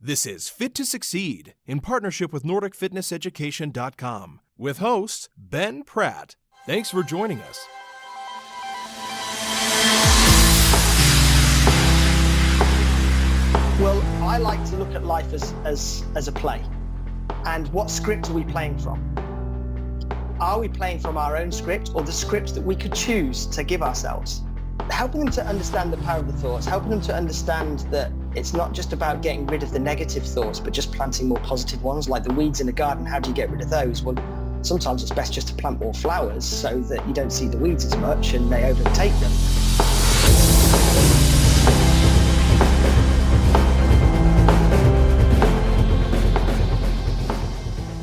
This is Fit to Succeed in partnership with NordicFitnessEducation.com with hosts Ben Pratt. Thanks for joining us. Well, I like to look at life as a play. And what script are we playing from? Are we playing from our own script or the script that we could choose to give ourselves? Helping them to understand the power of the thoughts, helping them to understand that it's not just about getting rid of the negative thoughts, but just planting more positive ones, like the weeds in a garden. How do you get rid of those? Well, sometimes it's best just to plant more flowers so that you don't see the weeds as much and they overtake them.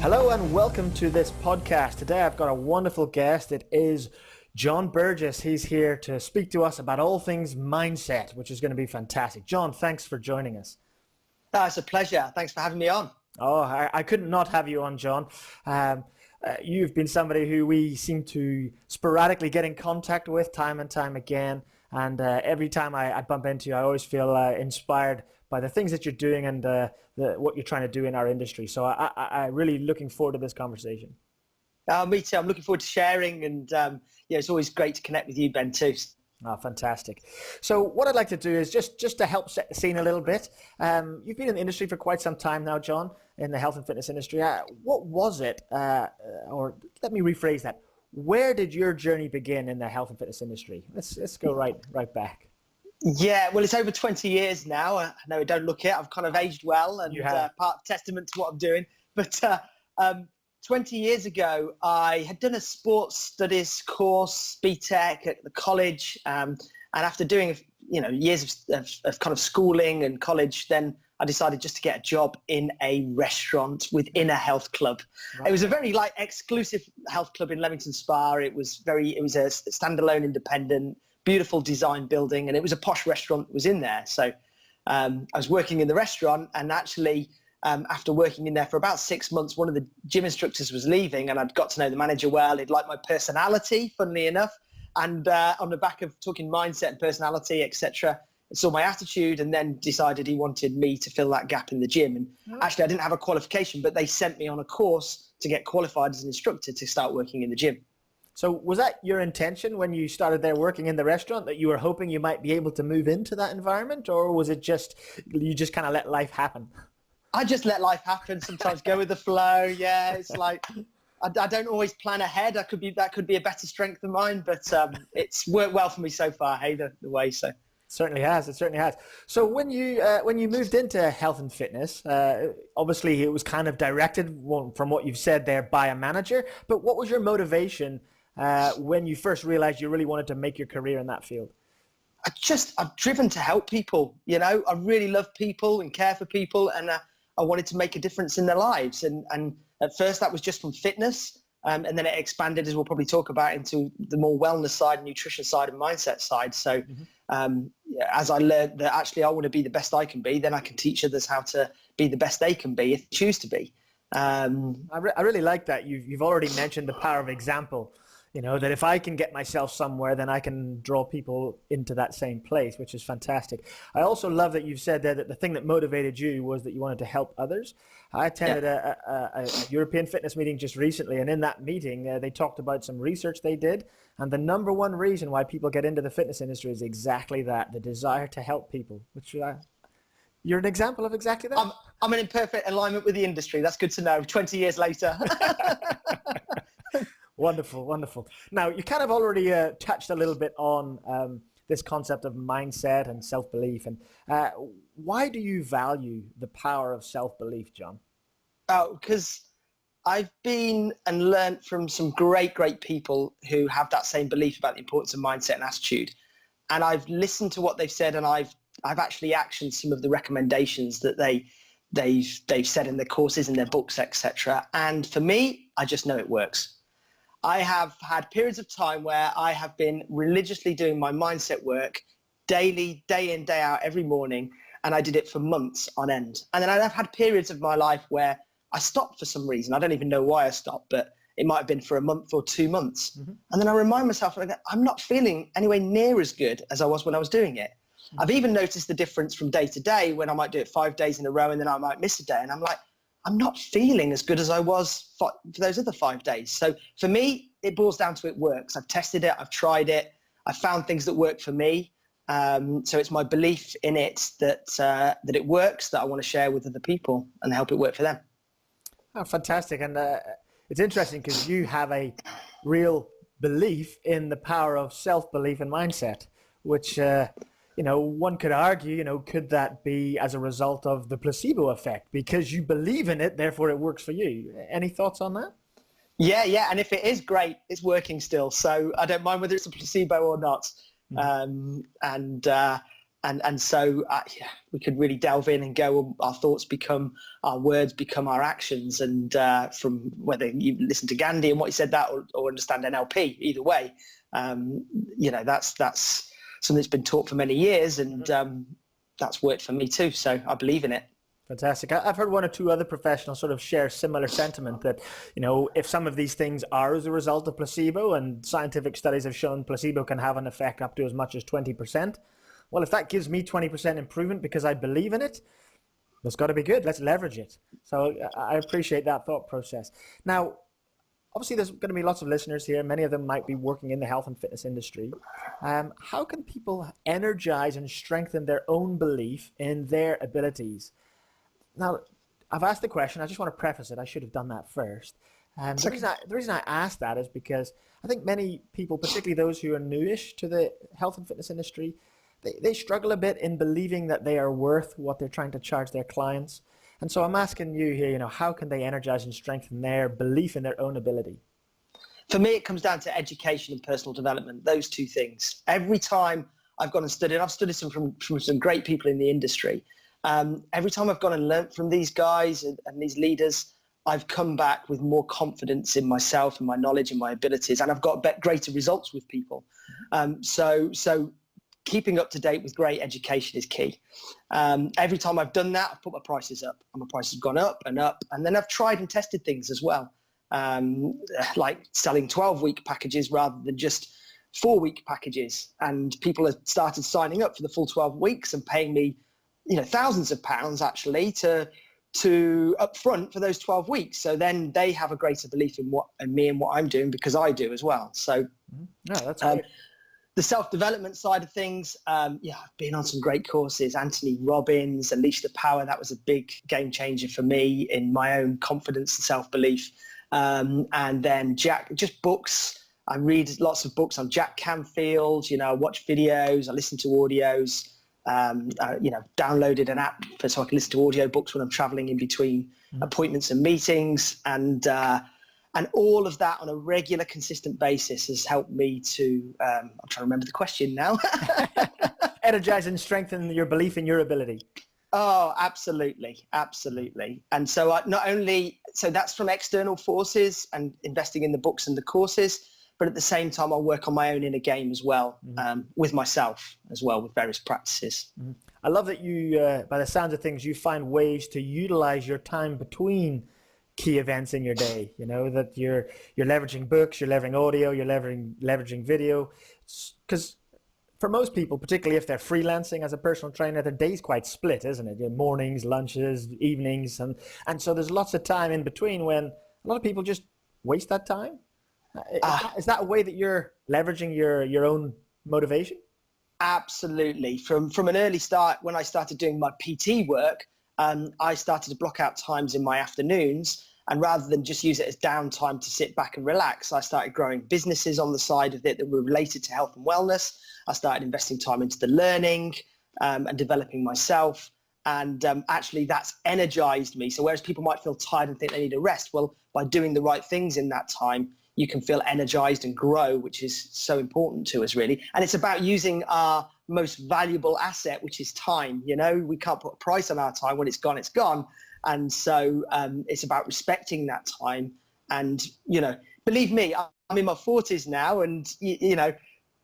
Hello and welcome to this podcast. Today I've got a wonderful guest. It is Jon Burgess. He's here to speak to us about all things mindset, which is going to be fantastic. Jon, thanks for joining us. It's a pleasure. Thanks for having me on. Oh, I couldn't not have you on, Jon. You've been somebody who we seem to sporadically get in contact with time and time again. And every time I bump into you, I always feel inspired by the things that you're doing and what you're trying to do in our industry. So I'm really looking forward to this conversation. Me too. I'm looking forward to sharing, and it's always great to connect with you, Ben, too. Oh, fantastic. So what I'd like to do is just to help set the scene a little bit. You've been in the industry for quite some time now, Jon, in the health and fitness industry. What was it, or let me rephrase that. Where did your journey begin in the health and fitness industry? Let's go right back. Yeah, well, it's over 20 years now. I know I don't look it. I've kind of aged well, and part testament to what I'm doing. But 20 years ago, I had done a sports studies course, BTEC at the college, and after doing years of kind of schooling and college, then I decided just to get a job in a restaurant within a health club. Right. It was a very exclusive health club in Leamington Spa. It was a standalone, independent, beautiful design building, and it was a posh restaurant that was in there. So I was working in the restaurant, and actually after working in there for about 6 months, one of the gym instructors was leaving, and I'd got to know the manager well. He'd liked my personality, funnily enough, and on the back of talking mindset and personality, etc., saw my attitude, and then decided he wanted me to fill that gap in the gym. And actually, I didn't have a qualification, but they sent me on a course to get qualified as an instructor to start working in the gym. So was that your intention when you started there working in the restaurant, that you were hoping you might be able to move into that environment, or was it just you just kind of let life happen? I just let life happen. Sometimes go with the flow. Yeah, it's like I don't always plan ahead. That could be a better strength of mine, but it's worked well for me so far. Hey, the way so. It certainly has. So when you moved into health and fitness, obviously it was kind of directed from what you've said there by a manager. But what was your motivation when you first realized you really wanted to make your career in that field? I'm driven to help people. I really love people and care for people, and I wanted to make a difference in their lives. And at first that was just from fitness, and then it expanded, as we'll probably talk about, into the more wellness side, nutrition side, and mindset side. So as I learned that actually I want to be the best I can be, then I can teach others how to be the best they can be if they choose to be. I really like that. You've already mentioned the power of example. That if I can get myself somewhere, then I can draw people into that same place, which is fantastic. I also love that you've said there that the thing that motivated you was that you wanted to help others. I attended a European fitness meeting just recently, and in that meeting, they talked about some research they did. And the number one reason why people get into the fitness industry is exactly that, the desire to help people, which you're an example of exactly that. I'm in perfect alignment with the industry. That's good to know 20 years later. Wonderful. Now, you kind of already touched a little bit on this concept of mindset and self-belief. And why do you value the power of self-belief, Jon? Because I've been and learned from some great people who have that same belief about the importance of mindset and attitude. And I've listened to what they've said, and I've actually actioned some of the recommendations that they've said in their courses, in their books, etc. And for me, I just know it works. I have had periods of time where I have been religiously doing my mindset work daily, day in, day out, every morning, and I did it for months on end. And then I've had periods of my life where I stopped for some reason. I don't even know why I stopped, but it might have been for a month or 2 months. Mm-hmm. And then I remind myself, I'm not feeling anywhere near as good as I was when I was doing it. I've even noticed the difference from day to day when I might do it 5 days in a row and then I might miss a day. And I'm like, I'm not feeling as good as I was for those other 5 days. So for me, it boils down to it works. I've tested it. I've tried it. I've found things that work for me. So it's my belief in it that it works, that I want to share with other people and help it work for them. Oh, fantastic. And it's interesting because you have a real belief in the power of self-belief and mindset, which, one could argue, could that be as a result of the placebo effect? Because you believe in it, therefore it works for you. Any thoughts on that? Yeah. And if it is great, it's working still. So I don't mind whether it's a placebo or not. And so we could really delve in and go, well, our thoughts become our words, become our actions. And from whether you listen to Gandhi and what he said that or understand NLP, either way, that's something that's been taught for many years, and that's worked for me too. So I believe in it. Fantastic. I've heard one or two other professionals sort of share similar sentiment that, if some of these things are as a result of placebo, and scientific studies have shown placebo can have an effect up to as much as 20%. Well, if that gives me 20% improvement because I believe in it, that's got to be good. Let's leverage it. So I appreciate that thought process. Now, obviously, there's going to be lots of listeners here. Many of them might be working in the health and fitness industry. How can people energize and strengthen their own belief in their abilities? Now, I've asked the question. I just want to preface it. I should have done that first. The reason I asked that is because I think many people, particularly those who are newish to the health and fitness industry, they struggle a bit in believing that they are worth what they're trying to charge their clients. And so I'm asking you here, how can they energize and strengthen their belief in their own ability? For me, it comes down to education and personal development, those two things. Every time I've gone and studied, I've studied from some great people in the industry. Every time I've gone and learnt from these guys and these leaders, I've come back with more confidence in myself and my knowledge and my abilities, and I've got greater results with people. So keeping up to date with great education is key. Every time I've done that, I've put my prices up, and my prices have gone up, and then I've tried and tested things as well, like selling 12-week packages rather than just 4-week packages, and people have started signing up for the full 12 weeks and paying me thousands of pounds actually to upfront for those 12 weeks. So then they have a greater belief in me and what I'm doing because I do as well. So that's great. The self-development side of things, I've been on some great courses. Anthony Robbins, Unleash the Power, that was a big game changer for me in my own confidence and self-belief. And then just books. I read lots of books on Jack Canfield, I watch videos, I listen to audios. Downloaded an app so I can listen to audio books when I'm traveling in between appointments and meetings, and all of that on a regular, consistent basis has helped me to, I'm trying to remember the question now. Energize and strengthen your belief in your ability. Oh, absolutely. And so so that's from external forces and investing in the books and the courses. But at the same time, I'll work on my own inner game as well, with myself as well, with various practices. I love that you, by the sounds of things, you find ways to utilize your time between key events in your day. That you're leveraging books, you're leveraging audio, you're leveraging video. Because for most people, particularly if they're freelancing as a personal trainer, their day's quite split, isn't it? Mornings, lunches, evenings, and so there's lots of time in between when a lot of people just waste that time. Is that a way that you're leveraging your own motivation? Absolutely. From an early start, when I started doing my PT work, I started to block out times in my afternoons, and rather than just use it as downtime to sit back and relax, I started growing businesses on the side of it that were related to health and wellness. I started investing time into the learning and developing myself. And actually that's energized me. So whereas people might feel tired and think they need a rest, well, by doing the right things in that time, you can feel energized and grow, which is so important to us, really. And it's about using our most valuable asset, which is time. We can't put a price on our time. When it's gone, it's gone. And so it's about respecting that time. And, believe me, I'm in my 40s now, and,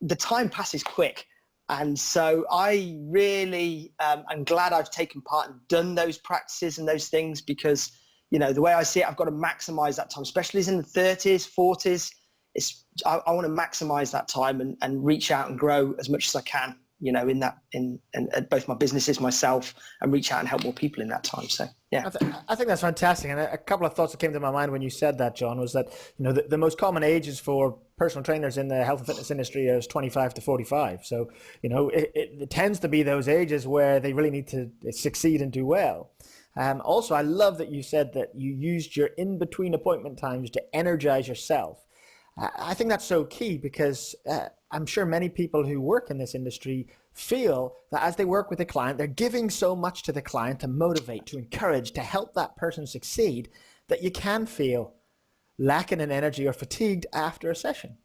the time passes quick. And so I really am glad I've taken part and done those practices and those things, because the way I see it, I've got to maximize that time, especially as in the 30s, 40s. I want to maximize that time and reach out and grow as much as I can. in both my businesses, myself, and reach out and help more people in that time. So yeah, I think that's fantastic. And a couple of thoughts that came to my mind when you said that, John, was that the most common ages for personal trainers in the health and fitness industry is 25 to 45. So it tends to be those ages where they really need to succeed and do well. Also, I love that you said that you used your in-between appointment times to energize yourself. I think that's so key because I'm sure many people who work in this industry feel that as they work with a client, they're giving so much to the client to motivate, to encourage, to help that person succeed, that you can feel lacking in energy or fatigued after a session.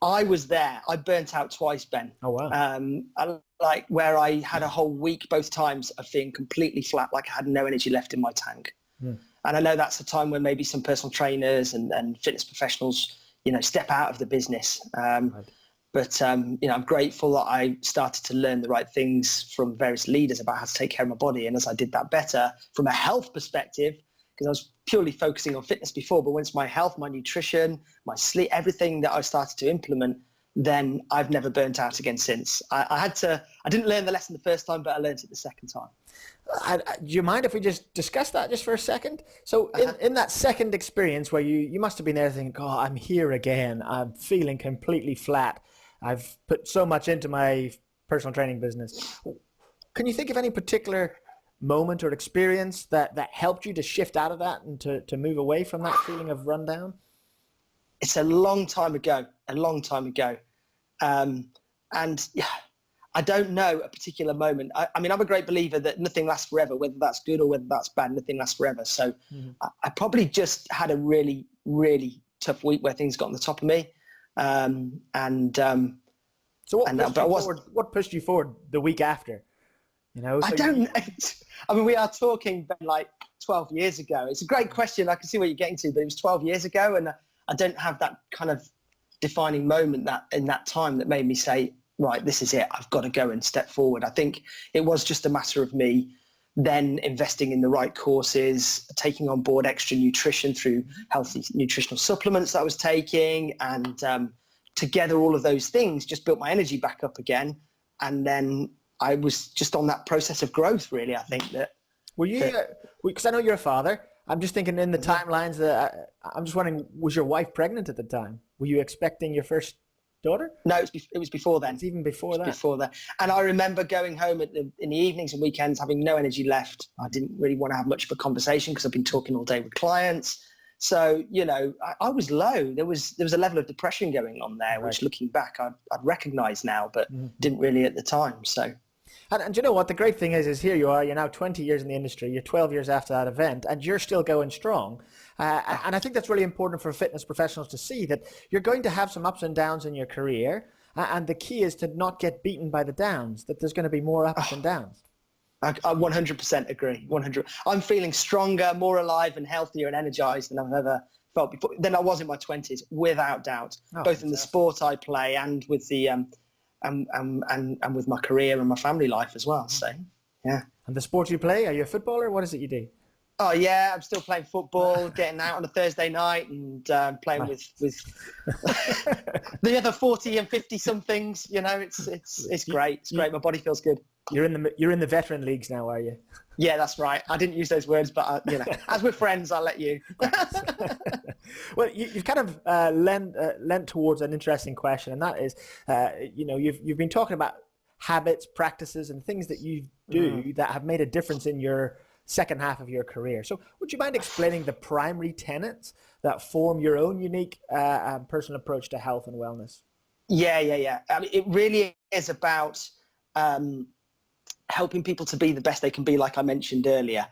I was there. I burnt out twice, Ben. Oh, wow. Like where I had a whole week, both times, of feeling completely flat, like I had no energy left in my tank. And I know that's a time when maybe some personal trainers and fitness professionals, step out of the business. Right. But, I'm grateful that I started to learn the right things from various leaders about how to take care of my body. And as I did that better from a health perspective, because I was purely focusing on fitness before, but once my health, my nutrition, my sleep, everything that I started to implement, then I've never burnt out again since. I didn't learn the lesson the first time, but I learned it the second time. Do you mind if we just discuss that just for a second? So in that second experience where you must have been there thinking, oh, I'm here again. I'm feeling completely flat. I've put so much into my personal training business. Can you think of any particular moment or experience that helped you to shift out of that and to move away from that feeling of rundown? It's a long time ago. And yeah, I don't know a particular moment. I mean, I'm a great believer that nothing lasts forever, whether that's good or whether that's bad, nothing lasts forever. So I probably just had a really, really tough week where things got on the top of me. So what pushed you forward the week after? I don't know. I mean, we are talking like 12 years ago. It's a great question. I can see where you're getting to, but it was 12 years ago, and I don't have that kind of defining moment that in that time that made me say, right, this is it. I've got to go and step forward. I think it was just a matter of me then investing in the right courses, taking on board extra nutrition through healthy nutritional supplements that I was taking, and together all of those things just built my energy back up again. And then I was just on that process of growth, really. I think that. Were you, because I know you're a father, I'm just thinking in the timelines that I'm just wondering, was your wife pregnant at the time? Were you expecting your first daughter? No, it was before then. It's even before that. Before that. And I remember going home in the evenings and weekends, having no energy left. I didn't really want to have much of a conversation because I've been talking all day with clients. So, I was low. There was a level of depression going on there, which looking back, I'd recognize now, but didn't really at the time. So. And you know what? The great thing is here you are. You're now 20 years in the industry. You're 12 years after that event, and you're still going strong. And I think that's really important for fitness professionals to see that you're going to have some ups and downs in your career. And the key is to not get beaten by the downs, that there's going to be more ups and downs. I 100% agree. 100. I'm feeling stronger, more alive and healthier and energized than I've ever felt before, than I was in my 20s, without doubt, both in the sport I play and with the and with my career and my family life as well. So, yeah. And the sport you play, are you a footballer? What is it you do? Oh yeah, I'm still playing football, getting out on a Thursday night and playing with the other 40 and 50 somethings. It's great. It's great. My body feels good. You're in the veteran leagues now, are you? Yeah, that's right. I didn't use those words, but as we're friends, I'll let you. Well, you've kind of lent towards an interesting question, and that is, you've been talking about habits, practices, and things that you do that have made a difference in your second half of your career. So would you mind explaining the primary tenets that form your own unique personal approach to health and wellness? Yeah. I mean, it really is about helping people to be the best they can be, like I mentioned earlier.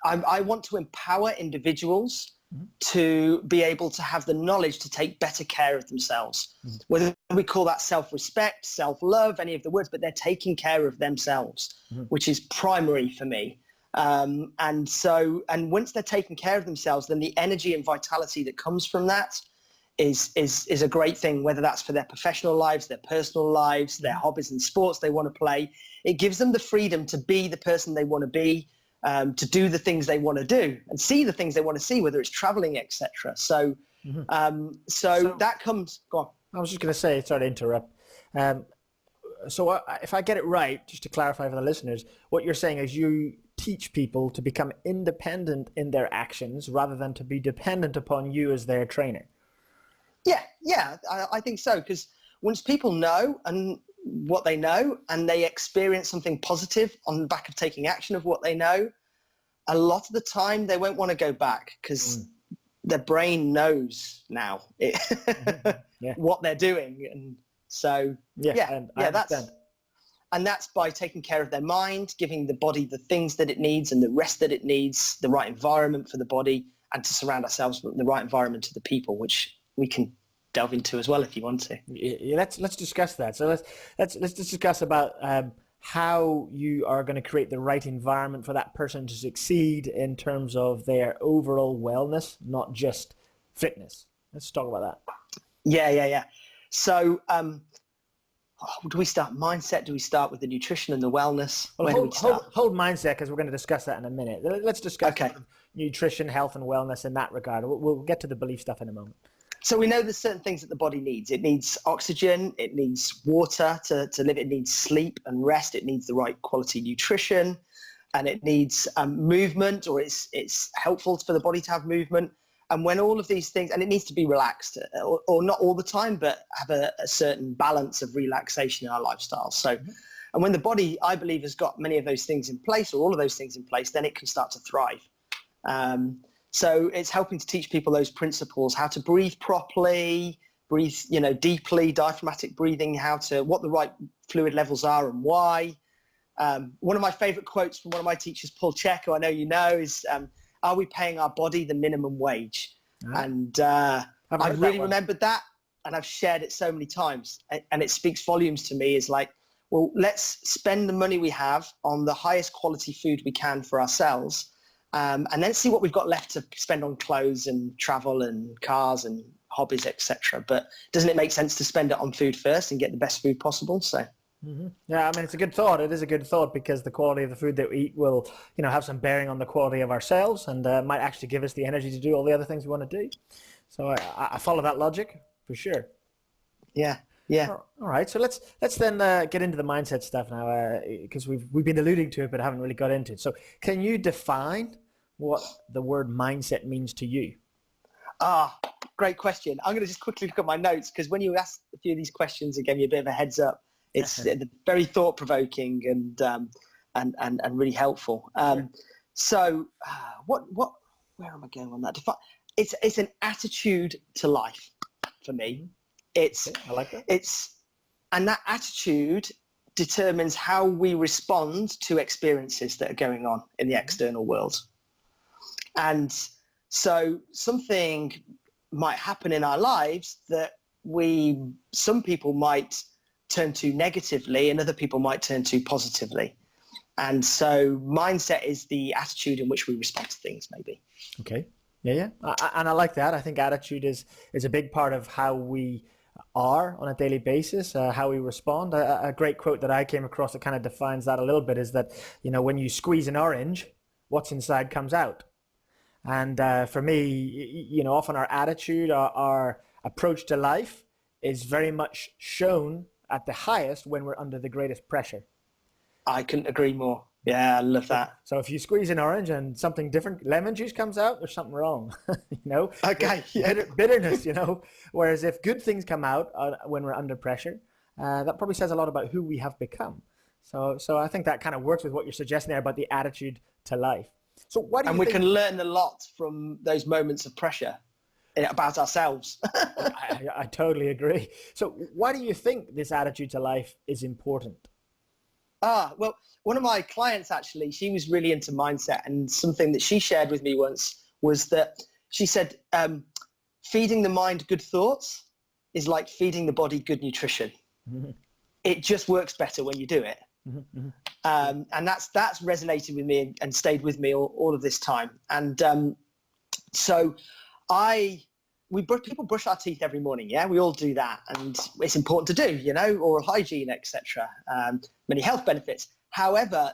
I want to empower individuals to be able to have the knowledge to take better care of themselves. Whether we call that self-respect, self-love, any of the words, but they're taking care of themselves, which is primary for me. And once they're taking care of themselves, then the energy and vitality that comes from that is a great thing, whether that's for their professional lives, their personal lives, their hobbies and sports they want to play. It gives them the freedom to be the person they want to be, to do the things they want to do and see the things they want to see, whether it's traveling, etc. So that comes, go on. I was just going to say, sorry to interrupt. if I get it right, just to clarify for the listeners, what you're saying is you teach people to become independent in their actions rather than to be dependent upon you as their trainer. Yeah, I think so, because once people know and what they know and they experience something positive on the back of taking action of what they know, a lot of the time they won't want to go back because their brain knows now what they're doing. And so, that's by taking care of their mind, giving the body the things that it needs and the rest that it needs, the right environment for the body, and to surround ourselves with the right environment to the people, which we can delve into as well if you want to. Yeah, let's discuss that. So let's discuss about how you are going to create the right environment for that person to succeed in terms of their overall wellness, not just fitness. Let's talk about that. Yeah. So do we start mindset? Do we start with the nutrition and the wellness? Well, hold mindset, because we're going to discuss that in a minute. Let's discuss nutrition, health and wellness in that regard. We'll get to the belief stuff in a moment. So we know there's certain things that the body needs. It needs oxygen, it needs water to live, it needs sleep and rest, it needs the right quality nutrition, and it needs movement, or it's helpful for the body to have movement. And when all of these things, and it needs to be relaxed, or not all the time, but have a certain balance of relaxation in our lifestyle. So, and when the body, I believe, has got many of those things in place, or all of those things in place, then it can start to thrive. So it's helping to teach people those principles, how to breathe properly, breathe, deeply, diaphragmatic breathing, what the right fluid levels are and why. One of my favorite quotes from one of my teachers, Paul Check, who I know you know, is, are we paying our body the minimum wage? And I really remembered that, and I've shared it so many times, and it speaks volumes to me. Is like, well, let's spend the money we have on the highest quality food we can for ourselves, and then see what we've got left to spend on clothes and travel and cars and hobbies, etc. But doesn't it make sense to spend it on food first and get the best food possible? So. Yeah, I mean, it's a good thought. It is a good thought, because the quality of the food that we eat will, have some bearing on the quality of ourselves, and might actually give us the energy to do all the other things we want to do. So I follow that logic for sure. Yeah. All right. So let's then get into the mindset stuff now, because we've been alluding to it, but haven't really got into it. So can you define what the word mindset means to you? Great question. I'm going to just quickly look at my notes, because when you asked a few of these questions, it gave me a bit of a heads up. It's very thought-provoking and really helpful. So where am I going on that? It's an attitude to life for me. I like that. And that attitude determines how we respond to experiences that are going on in the external world. And so something might happen in our lives that some people might turn to negatively and other people might turn to positively. And so mindset is the attitude in which we respond to things, maybe. Okay. Yeah. And I like that. I think attitude is a big part of how we are on a daily basis, how we respond. A great quote that I came across that kind of defines that a little bit is that, when you squeeze an orange, what's inside comes out. And for me, often our attitude, our approach to life is very much shown at the highest when we're under the greatest pressure. I couldn't agree more. Yeah, I love that. So if you squeeze an orange and something different, lemon juice comes out, there's something wrong. Okay. Yeah. Bitterness, Whereas if good things come out when we're under pressure, that probably says a lot about who we have become. So I think that kind of works with what you're suggesting there about the attitude to life. So what do you think? We can learn a lot from those moments of pressure about ourselves. I totally agree. So why do you think this attitude to life is important? Well, one of my clients, actually, she was really into mindset, and something that she shared with me once was that she said, feeding the mind good thoughts is like feeding the body good nutrition. Mm-hmm. It just works better when you do it. Mm-hmm. And that's resonated with me and stayed with me all of this time. And so people brush our teeth every morning. Yeah, we all do that, and it's important to do, oral hygiene, etc. Many health benefits. However,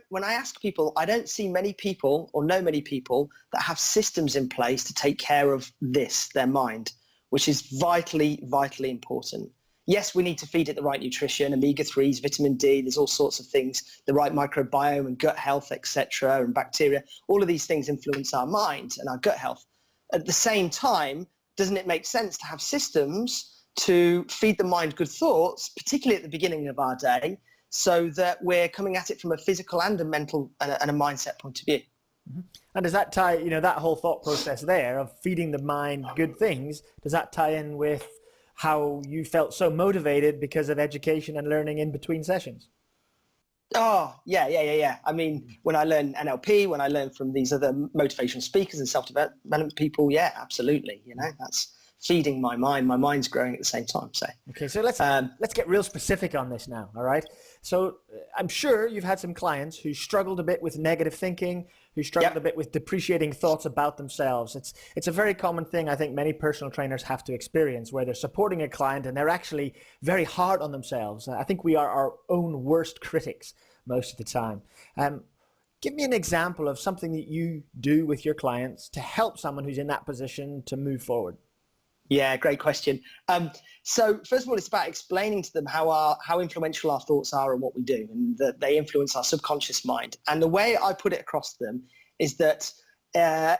when I ask people, I don't see many people or know many people that have systems in place to take care of their mind, which is vitally, vitally important. yes, we need to feed it the right nutrition, omega-3s, vitamin D, there's all sorts of things, the right microbiome and gut health, etc., and bacteria. All of these things influence our mind and our gut health. At the same time, doesn't it make sense to have systems to feed the mind good thoughts, particularly at the beginning of our day, so that we're coming at it from a physical and a mental and a mindset point of view? Mm-hmm. And does that tie, that whole thought process there of feeding the mind good things, does that tie in with how you felt so motivated because of education and learning in between sessions? Oh, yeah. I mean, when I learn NLP, when I learn from these other motivational speakers and self-development people, yeah, absolutely. That's feeding my mind. My mind's growing at the same time. So okay, so let's get real specific on this now. All right. So I'm sure you've had some clients who struggled a bit with negative thinking, who struggled a bit with depreciating thoughts about themselves. It's a very common thing I think many personal trainers have to experience, where they're supporting a client and they're actually very hard on themselves. I think we are our own worst critics most of the time. Give me an example of something that you do with your clients to help someone who's in that position to move forward. Yeah, great question. So first of all, it's about explaining to them how influential our thoughts are and what we do, and that they influence our subconscious mind. And the way I put it across to them is that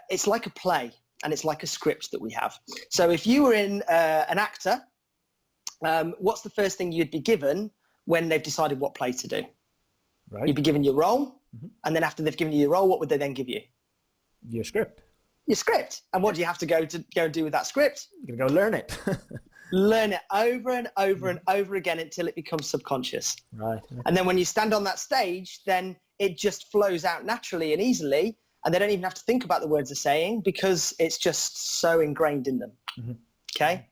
it's like a play and it's like a script that we have. So if you were an actor, what's the first thing you'd be given when they've decided what play to do? Right. You'd be given your role, and then after they've given you your role, what would they then give you? Your script. Your script. And what do you have to go and do with that script? You're going to go learn it. Learn it over and over and over again until it becomes subconscious. Right. And then when you stand on that stage, then it just flows out naturally and easily, and they don't even have to think about the words they're saying because it's just so ingrained in them. Mm-hmm. Okay?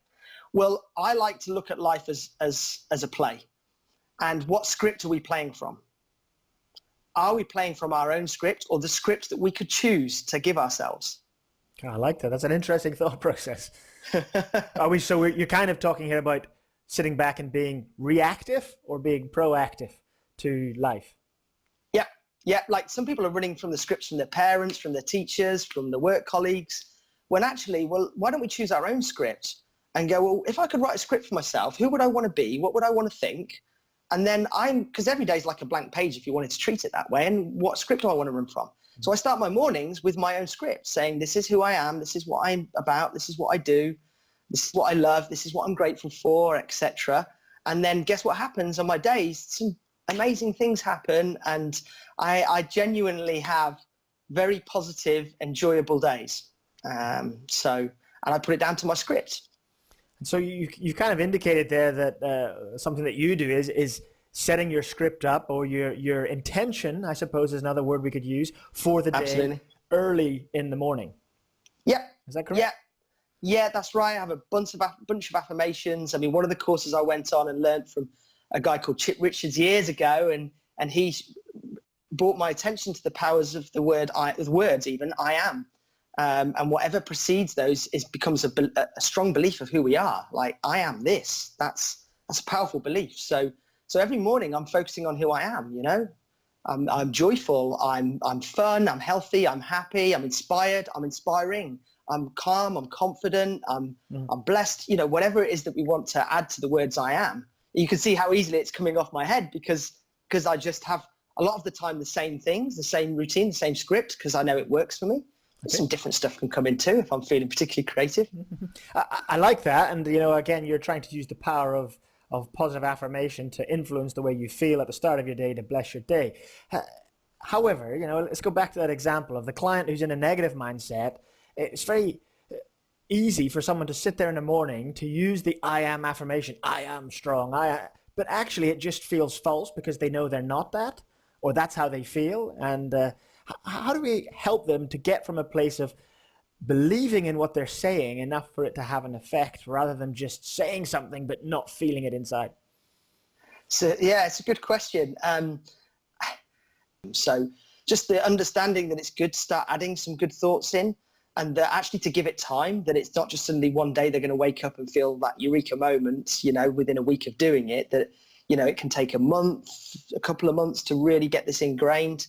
Well, I like to look at life as a play. And what script are we playing from? Are we playing from our own script or the script that we could choose to give ourselves? I like that. That's an interesting thought process. You're kind of talking here about sitting back and being reactive or being proactive to life. Yeah. Like some people are running from the scripts from their parents, from their teachers, from the work colleagues, when actually, well, why don't we choose our own script and go, well, if I could write a script for myself, who would I want to be? What would I want to think? And then because every day is like a blank page if you wanted to treat it that way. And what script do I want to run from? So I start my mornings with my own script saying, this is who I am. This is what I'm about. This is what I do. This is what I love. This is what I'm grateful for, etc. And then guess what happens on my days? Some amazing things happen. And I genuinely have very positive, enjoyable days. And I put it down to my script. And so you've kind of indicated there that something that you do is setting your script up, or your intention, I suppose is another word we could use, for the day. Absolutely. Early in the morning. Yeah. Is that correct? Yeah, that's right. I have a bunch of affirmations. I mean, one of the courses I went on and learned from a guy called Chip Richards years ago, and he brought my attention to the powers of the words even, I am. And whatever precedes those becomes a strong belief of who we are. Like, I am this. That's a powerful belief. So every morning I'm focusing on who I am, I'm joyful, I'm fun, I'm healthy, I'm happy, I'm inspired, I'm inspiring, I'm calm, I'm confident, I'm blessed, whatever it is that we want to add to the words I am. You can see how easily it's coming off my head because I just have a lot of the time the same things, the same routine, the same script, because I know it works for me. Okay. Some different stuff can come in too if I'm feeling particularly creative. I like that. And, again, you're trying to use the power of positive affirmation to influence the way you feel at the start of your day to bless your day. However, let's go back to that example of the client who's in a negative mindset. It's very easy for someone to sit there in the morning to use the I am affirmation. I am strong. But actually it just feels false because they know they're not that, or that's how they feel. And how do we help them to get from a place of believing in what they're saying enough for it to have an effect, rather than just saying something but not feeling it inside? So yeah, it's a good question. So just the understanding that it's good to start adding some good thoughts in, and that actually to give it time, that it's not just suddenly one day they're going to wake up and feel that eureka moment, within a week of doing it, that, it can take a month, a couple of months to really get this ingrained.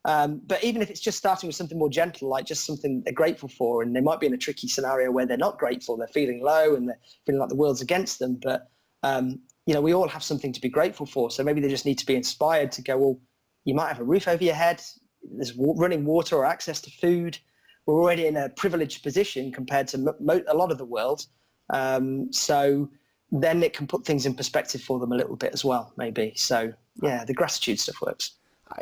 But even if it's just starting with something more gentle, like just something they're grateful for, and they might be in a tricky scenario where they're not grateful, they're feeling low and they're feeling like the world's against them. But we all have something to be grateful for. So maybe they just need to be inspired to go, well, you might have a roof over your head, there's running water or access to food. We're already in a privileged position compared to a lot of the world. So then it can put things in perspective for them a little bit as well, maybe. So yeah, the gratitude stuff works.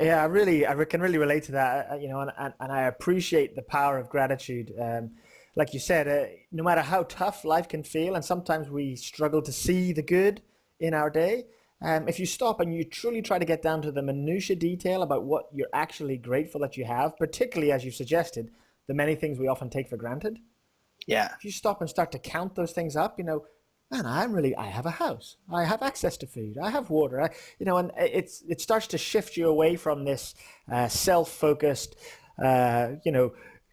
Yeah, I can really relate to that, and I appreciate the power of gratitude. Like you said, no matter how tough life can feel, and sometimes we struggle to see the good in our day, if you stop and you truly try to get down to the minutiae detail about what you're actually grateful that you have, particularly as you've suggested, the many things we often take for granted. Yeah. If you stop and start to count those things up, man, I have a house, I have access to food, I have water, and it starts to shift you away from this self-focused,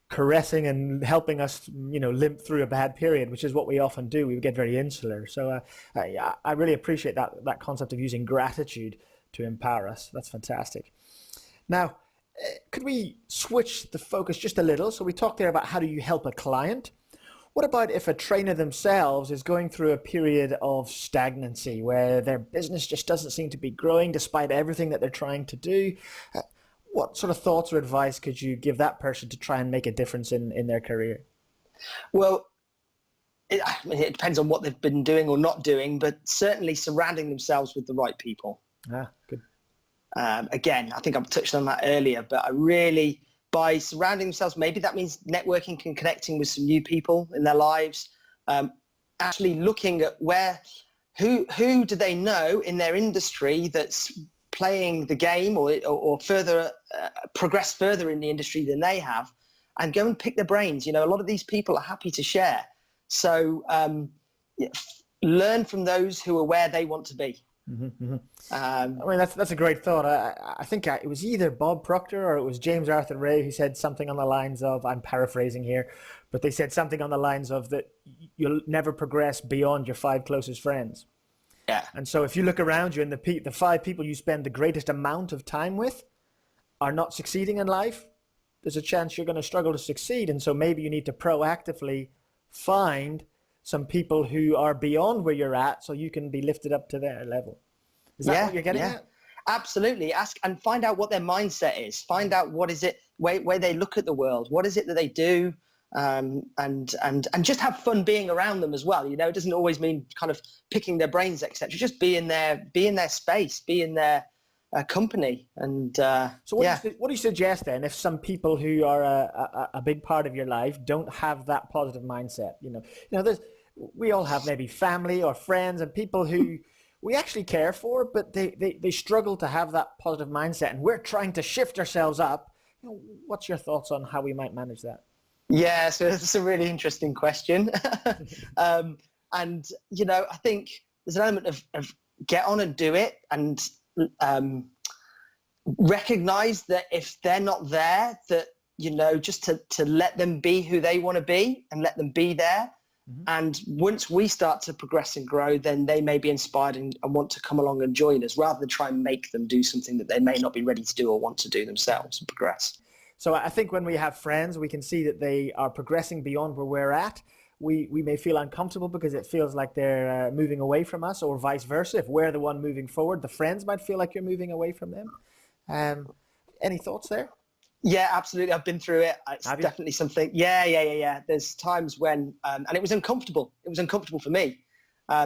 caressing and helping us, limp through a bad period, which is what we often do. We get very insular. So I really appreciate that concept of using gratitude to empower us. That's fantastic. Now, could we switch the focus just a little? So we talked there about how do you help a client. What about if a trainer themselves is going through a period of stagnancy where their business just doesn't seem to be growing despite everything that they're trying to do? What sort of thoughts or advice could you give that person to try and make a difference in their career? Well, it depends on what they've been doing or not doing, but certainly surrounding themselves with the right people. Good. Again, I think I've touched on that earlier, but by surrounding themselves, maybe that means networking and connecting with some new people in their lives, actually looking at who do they know in their industry that's playing the game or further progress further in the industry than they have, and go and pick their brains. A lot of these people are happy to share. So learn from those who are where they want to be. Mm-hmm. That's a great thought. I think it was either Bob Proctor or it was James Arthur Ray who said something on the lines of, I'm paraphrasing here, but they said something on the lines of that you'll never progress beyond your 5 closest friends. Yeah. And so if you look around you and the 5 people you spend the greatest amount of time with are not succeeding in life, there's a chance you're going to struggle to succeed. And so maybe you need to proactively find some people who are beyond where you're at so you can be lifted up to their level. Is that what you're getting at? Absolutely. Ask and find out what their mindset is. Find out what is it, where they look at the world. What is it that they do? And just have fun being around them as well. It doesn't always mean kind of picking their brains, etc. Just be in their space, be in their company. And so what do you suggest then if some people who are a big part of your life don't have that positive mindset? We all have maybe family or friends and people who we actually care for, but they struggle to have that positive mindset, and we're trying to shift ourselves up. What's your thoughts on how we might manage that? Yeah, so it's a really interesting question. And, I think there's an element of get on and do it, and recognize that if they're not there, that, just to let them be who they want to be and let them be there. Mm-hmm. And once we start to progress and grow, then they may be inspired and want to come along and join us, rather than try and make them do something that they may not be ready to do or want to do themselves and progress. So I think when we have friends, we can see that they are progressing beyond where we're at. We may feel uncomfortable because it feels like they're moving away from us, or vice versa. If we're the one moving forward, the friends might feel like you're moving away from them. Any thoughts there? Yeah, absolutely. I've been through it. It's definitely something. Yeah. There's times when, and it was uncomfortable. It was uncomfortable for me.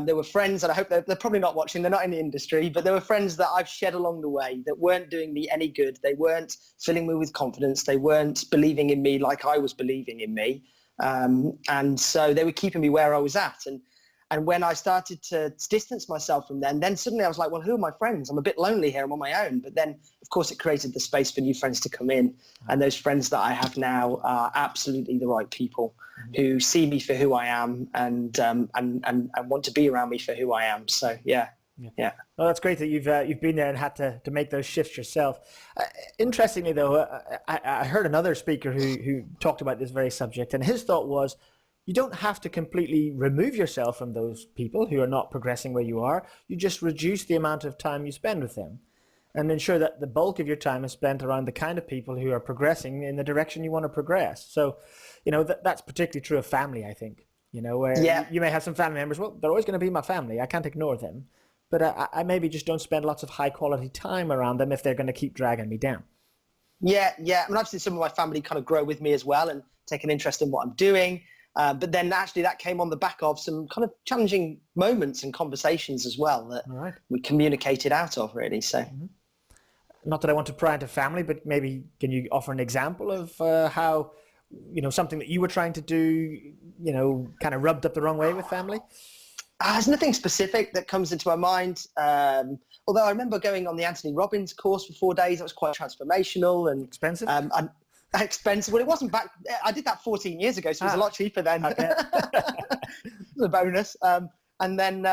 There were friends, and I hope they're probably not watching, they're not in the industry, but there were friends that I've shed along the way that weren't doing me any good. They weren't filling me with confidence. They weren't believing in me like I was believing in me. And so they were keeping me where I was at. And when I started to distance myself from them, then suddenly I was like, well, who are my friends? I'm a bit lonely here. I'm on my own. But then, of course, it created the space for new friends to come in. And those friends that I have now are absolutely the right people who see me for who I am and want to be around me for who I am. So, yeah. Well, that's great that you've been there and had to make those shifts yourself. Interestingly, though, I heard another speaker who talked about this very subject, and his thought was, you don't have to completely remove yourself from those people who are not progressing where you are. You just reduce the amount of time you spend with them and ensure that the bulk of your time is spent around the kind of people who are progressing in the direction you want to progress. So, that's particularly true of family, I think, where you may have some family members, well, they're always going to be my family. I can't ignore them. but I maybe just don't spend lots of high quality time around them if they're going to keep dragging me down. Yeah. I mean, I've seen some of my family kind of grow with me as well and take an interest in what I'm doing. But then actually that came on the back of some kind of challenging moments and conversations as well that we communicated out of, really. So, not that I want to pry into family, but maybe can you offer an example of how, something that you were trying to do, kind of rubbed up the wrong way with family? There's nothing specific that comes into my mind. Although I remember going on the Anthony Robbins course for 4 days. That was quite transformational and expensive. Expensive. Well, it wasn't back. I did that 14 years ago, so it was a lot cheaper then. Okay. It was a bonus. And then,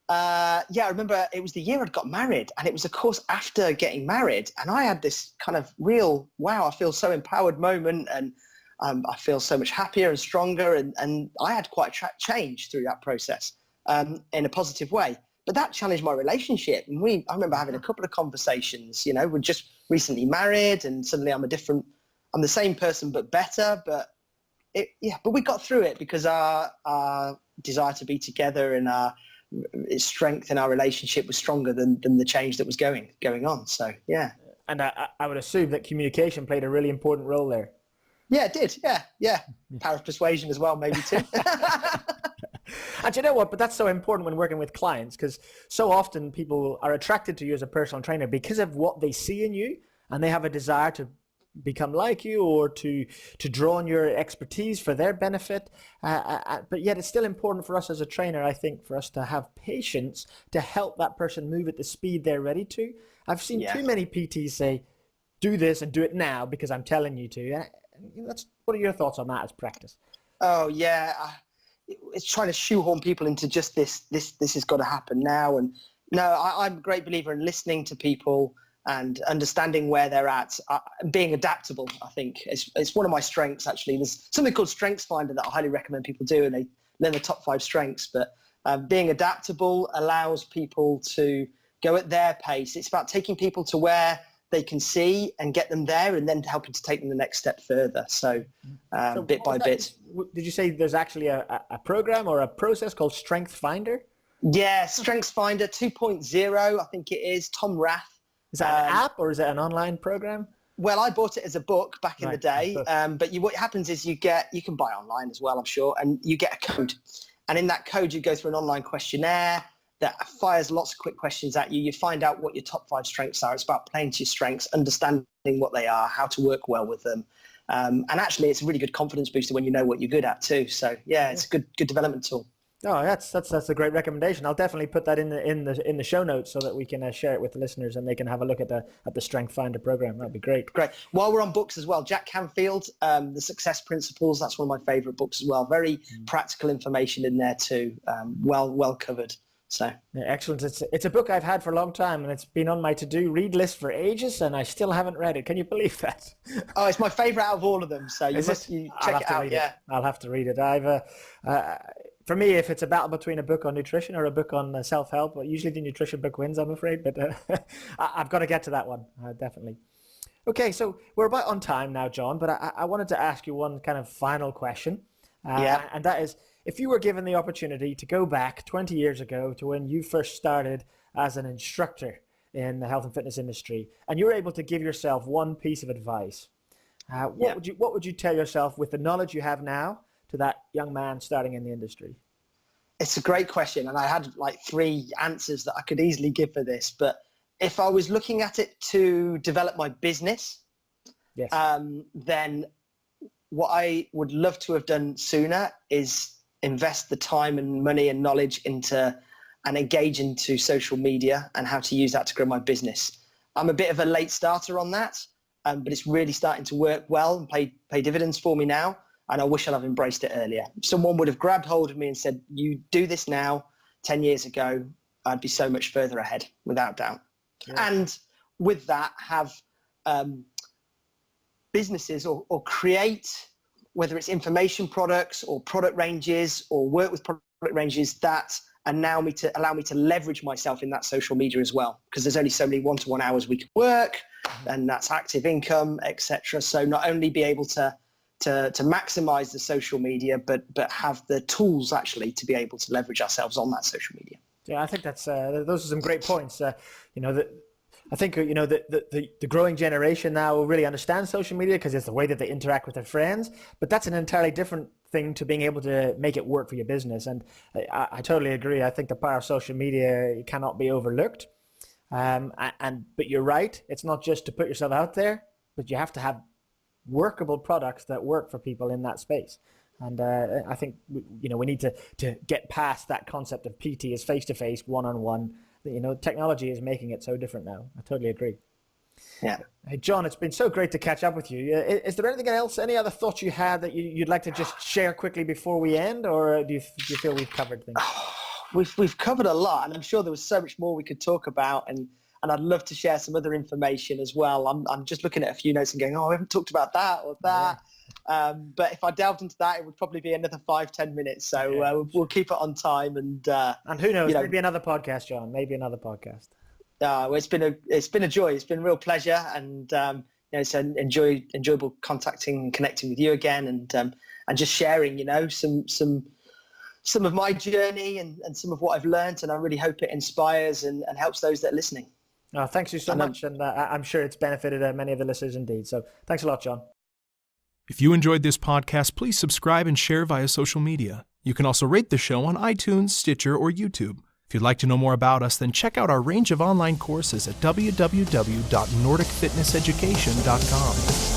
I remember it was the year I'd got married, and it was a course after getting married, and I had this kind of real, wow, I feel so empowered moment, and I feel so much happier and stronger, and I had quite a change through that process in a positive way. But that challenged my relationship. And I remember having a couple of conversations, we're just recently married, and suddenly I'm the same person, but better. But we got through it because our desire to be together and our strength in our relationship was stronger than the change that was going on. So, yeah. And I would assume that communication played a really important role there. Yeah, it did. Yeah. Power of persuasion as well, maybe too. And you know what? But that's so important when working with clients, because so often people are attracted to you as a personal trainer because of what they see in you, and they have a desire to become like you or to draw on your expertise for their benefit. But yet it's still important for us as a trainer, I think, for us to have patience to help that person move at the speed they're ready to. I've seen too many PTs say, do this and do it now because I'm telling you to. What are your thoughts on that as practice? Oh, yeah. It's trying to shoehorn people into just this has got to happen now. And no, I'm a great believer in listening to people and understanding where they're at, being adaptable. I think it's one of my strengths, actually. There's something called Strengths Finder that I highly recommend people do, and they learn the top 5 strengths. But being adaptable allows people to go at their pace. It's about taking people to where they can see and get them there, and then helping to take them the next step further. So bit by bit. Did you say there's actually a program or a process called Strength Finder? Yeah, Strengths Finder 2.0, I think it is. Tom Rath. Is that an app or is it an online program? Well, I bought it as a book back in the day, but what happens is you can buy online as well, I'm sure, and you get a code. And in that code, you go through an online questionnaire that fires lots of quick questions at you. You find out what your top 5 strengths are. It's about playing to your strengths, understanding what they are, how to work well with them. And actually, it's a really good confidence booster when you know what you're good at too. So yeah, it's a good development tool. Oh, that's a great recommendation. I'll definitely put that in the show notes so that we can share it with the listeners and they can have a look at the Strength Finder program. That'd be great. Great. While we're on books as well, Jack Canfield, The Success Principles. That's one of my favorite books as well. Very practical information in there too. Well covered. So yeah, excellent. It's a book I've had for a long time, and it's been on my to-do read list for ages, and I still haven't read it. Can you believe that? Oh, it's my favorite out of all of them. So you check it out. Yeah, I'll have to read it. For me, if it's a battle between a book on nutrition or a book on self-help, well, usually the nutrition book wins, I'm afraid. But I've got to get to that one, definitely. Okay, so we're about on time now, Jon. But I wanted to ask you one kind of final question, and that is, if you were given the opportunity to go back 20 years ago to when you first started as an instructor in the health and fitness industry, and you were able to give yourself one piece of advice, what would you tell yourself with the knowledge you have now to that young man starting in the industry? It's a great question, and I had like 3 answers that I could easily give for this. But if I was looking at it to develop my business, then what I would love to have done sooner is invest the time and money and knowledge into and engage into social media and how to use that to grow my business. I'm a bit of a late starter on that, but it's really starting to work well and pay dividends for me now. And I wish I'd have embraced it earlier. If someone would have grabbed hold of me and said, you do this now, 10 years ago, I'd be so much further ahead, without doubt. Yeah. And with that, have businesses or create, whether it's information products or product ranges or work with product ranges that allow me to leverage myself in that social media as well. Because there's only so many one-to-one hours we can work, and that's active income, etc. So not only be able to maximize the social media, but have the tools actually to be able to leverage ourselves on that social media. Yeah, I think that's those are some great points. I think the growing generation now will really understand social media because it's the way that they interact with their friends. But that's an entirely different thing to being able to make it work for your business. And I totally agree. I think the power of social media cannot be overlooked. But you're right. It's not just to put yourself out there, but you have to have workable products that work for people in that space. And I think we need to get past that concept of PT as face-to-face, one-on-one. Technology is making it so different now. I totally agree. Yeah. Hey, Jon, it's been so great to catch up with you. Is there anything else, any other thoughts you had that you'd like to just share quickly before we end, or do you feel we've covered things? We've covered a lot, and I'm sure there was so much more we could talk about, and I'd love to share some other information as well. I'm just looking at a few notes and going, I haven't talked about that or that. Yeah. But if I delved into that, it would probably be another 5-10 minutes. So we'll keep it on time. And who knows, maybe another podcast, Jon, maybe another podcast. Well, it's been a joy. It's been a real pleasure. And, it's enjoyable contacting and connecting with you again and just sharing, some of my journey and some of what I've learned. And I really hope it inspires and helps those that are listening. Oh, thanks you so much. And I'm sure it's benefited many of the listeners indeed. So thanks a lot, Jon. If you enjoyed this podcast, please subscribe and share via social media. You can also rate the show on iTunes, Stitcher, or YouTube. If you'd like to know more about us, then check out our range of online courses at www.nordicfitnesseducation.com.